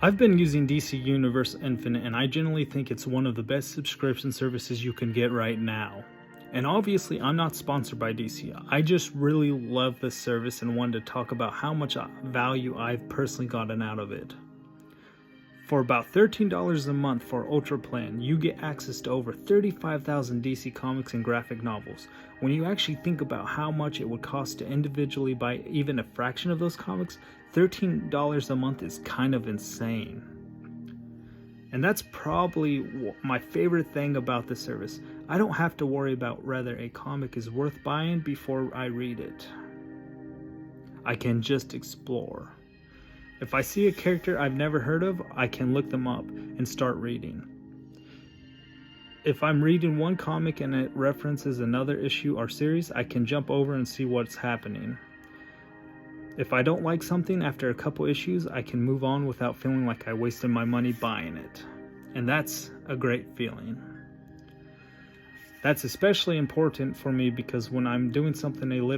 I've been using DC Universe Infinite, and I generally think it's one of the best subscription services you can get right now. And obviously, I'm not sponsored by DC. I just really love this service and wanted to talk about how much value I've personally gotten out of it. For about $13 a month for Ultra Plan, you get access to over 35,000 DC comics and graphic novels. When you actually think about how much it would cost to individually buy even a fraction of those comics, $13 a month is kind of insane. And that's probably my favorite thing about the service. I don't have to worry about whether a comic is worth buying before I read it. I can just explore. If I see a character I've never heard of, I can look them up and start reading. If I'm reading one comic and it references another issue or series, I can jump over and see what's happening. If I don't like something after a couple issues, I can move on without feeling like I wasted my money buying it. And that's a great feeling. That's especially important for me because when I'm doing something really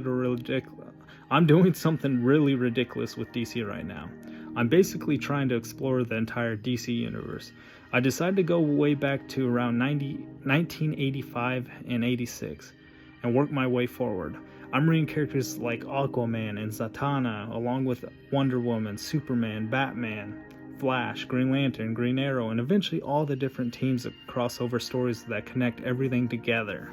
ridiculous with DC right now. I'm basically trying to explore the entire DC universe. I decided to go way back to around 1985 and 86 and work my way forward. I'm reading characters like Aquaman and Zatanna, along with Wonder Woman, Superman, Batman, Flash, Green Lantern, Green Arrow, and eventually all the different teams of crossover stories that connect everything together.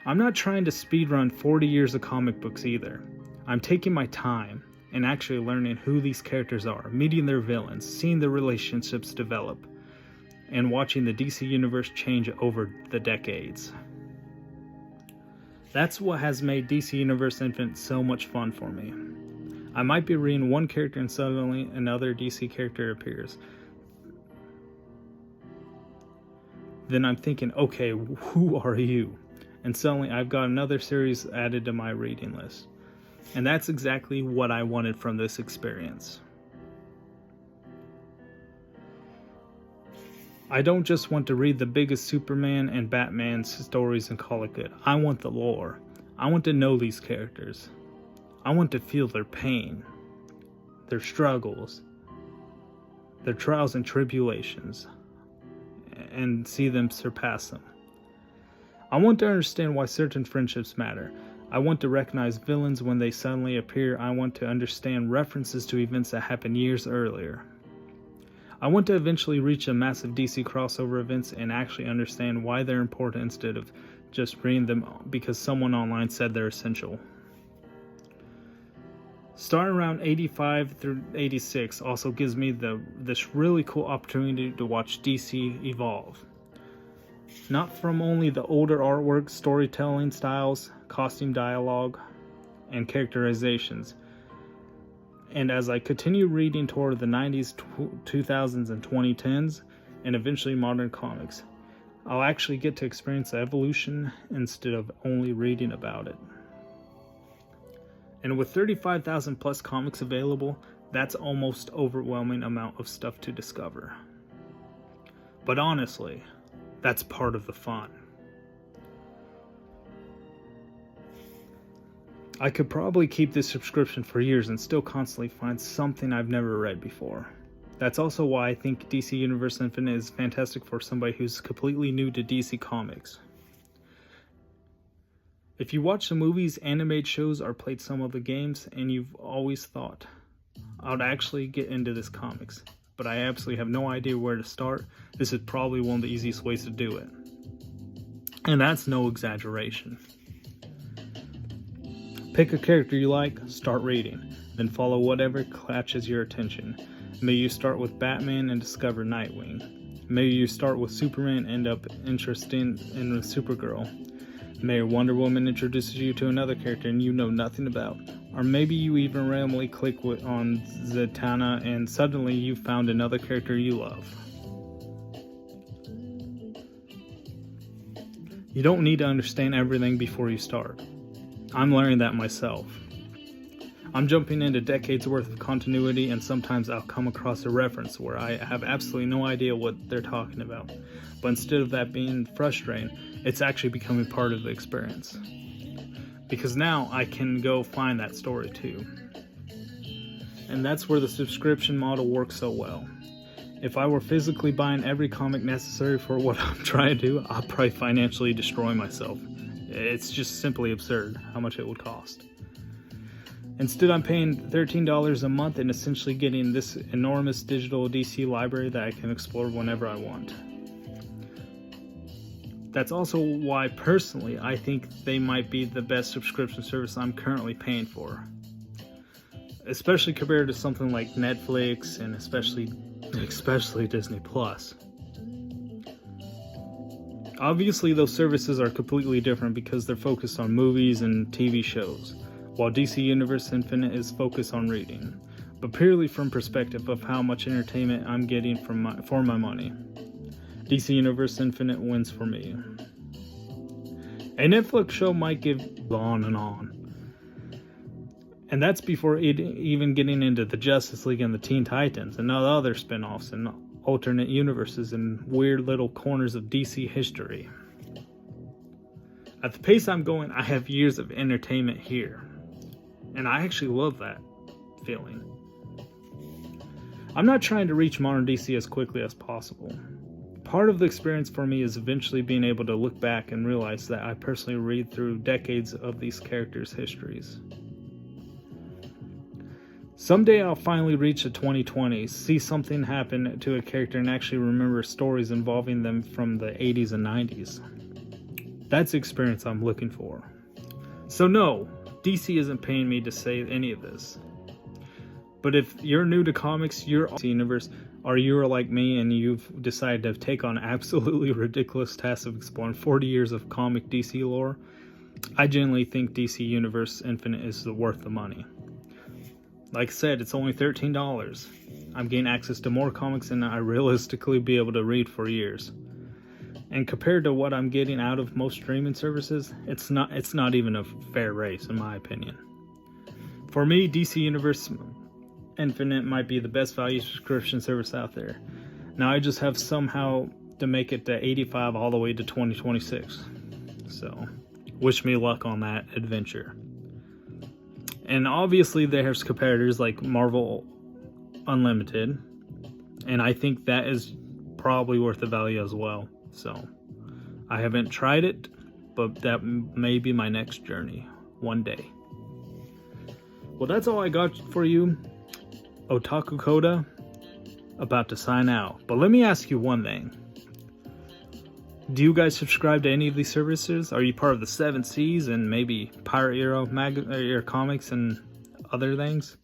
I'm not trying to speedrun 40 years of comic books either. I'm taking my time and actually learning who these characters are, meeting their villains, seeing their relationships develop, and watching the DC Universe change over the decades. That's what has made DC Universe Infinite so much fun for me. I might be reading one character and suddenly another DC character appears. Then I'm thinking, okay, who are you? And suddenly I've got another series added to my reading list. And that's exactly what I wanted from this experience. I don't just want to read the biggest Superman and Batman stories and call it good. I want the lore. I want to know these characters. I want to feel their pain, their struggles, their trials and tribulations, and see them surpass them. I want to understand why certain friendships matter. I want to recognize villains when they suddenly appear. I want to understand references to events that happened years earlier. I want to eventually reach a massive DC crossover events and actually understand why they're important instead of just reading them because someone online said they're essential. Starting around 85 through 86 also gives me this really cool opportunity to watch DC evolve. Not from only the older artwork, storytelling styles, costume dialogue, and characterizations. And as I continue reading toward the 90s, 2000s, and 2010s, and eventually modern comics, I'll actually get to experience the evolution instead of only reading about it. And with 35,000 plus comics available, that's almost overwhelming amount of stuff to discover. But honestly, that's part of the fun. I could probably keep this subscription for years and still constantly find something I've never read before. That's also why I think DC Universe Infinite is fantastic for somebody who's completely new to DC Comics. If you watch the movies, animated shows, or played some of the games, and you've always thought, I'd actually get into this comics, but I absolutely have no idea where to start, this is probably one of the easiest ways to do it. And that's no exaggeration. Pick a character you like, start reading, then follow whatever catches your attention. Maybe you start with Batman and discover Nightwing. Maybe you start with Superman and end up interested in Supergirl. Maybe Wonder Woman introduces you to another character and you know nothing about. Or maybe you even randomly click on Zatanna and suddenly you found another character you love. You don't need to understand everything before you start. I'm learning that myself. I'm jumping into decades worth of continuity and sometimes I'll come across a reference where I have absolutely no idea what they're talking about. But instead of that being frustrating, it's actually becoming part of the experience. Because now I can go find that story too. and that's where the subscription model works so well. If I were physically buying every comic necessary for what I'm trying to do, I'll probably financially destroy myself. It's just simply absurd how much it would cost. Instead, I'm paying $13 a month and essentially getting this enormous digital DC library that I can explore whenever I want. That's also why, personally, I think they might be the best subscription service I'm currently paying for. Especially compared to something like Netflix and especially Disney Plus. Obviously, those services are completely different because they're focused on movies and TV shows, while DC Universe Infinite is focused on reading, but purely from perspective of how much entertainment I'm getting for my money. DC Universe Infinite wins for me. A Netflix show might give on and on. And that's before even getting into the Justice League and the Teen Titans and other spin-offs and alternate universes and weird little corners of DC history. At the pace I'm going, I have years of entertainment here. And I actually love that feeling. I'm not trying to reach modern DC as quickly as possible. Part of the experience for me is eventually being able to look back and realize that I personally read through decades of these characters' histories. Someday I'll finally reach the 2020s, see something happen to a character and actually remember stories involving them from the 80s and 90s. That's the experience I'm looking for. So no, DC isn't paying me to say any of this. But if you're new to comics, you're DC Universe, or you're like me and you've decided to take on absolutely ridiculous tasks of exploring 40 years of comic DC lore, I genuinely think DC Universe Infinite is worth the money. Like I said, it's only $13. I'm getting access to more comics than I realistically be able to read for years. And compared to what I'm getting out of most streaming services, it's not even a fair race in my opinion. For me, DC Universe Infinite might be the best value subscription service out there. Now I just have somehow to make it to 85 all the way to 2026. So, wish me luck on that adventure. And obviously there's competitors like Marvel Unlimited, and I think that is probably worth the value as well. So, I haven't tried it, but that may be my next journey one day. Well, that's all I got for you. Otaku Coda, about to sign out. But let me ask you one thing. Do you guys subscribe to any of these services? Are you part of the 7 Seas and maybe Pirate Era comics and other things?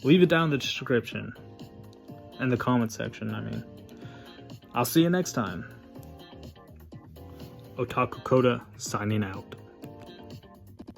Leave it down in the description. In the comment section, I mean. I'll see you next time. Otaku Coda signing out.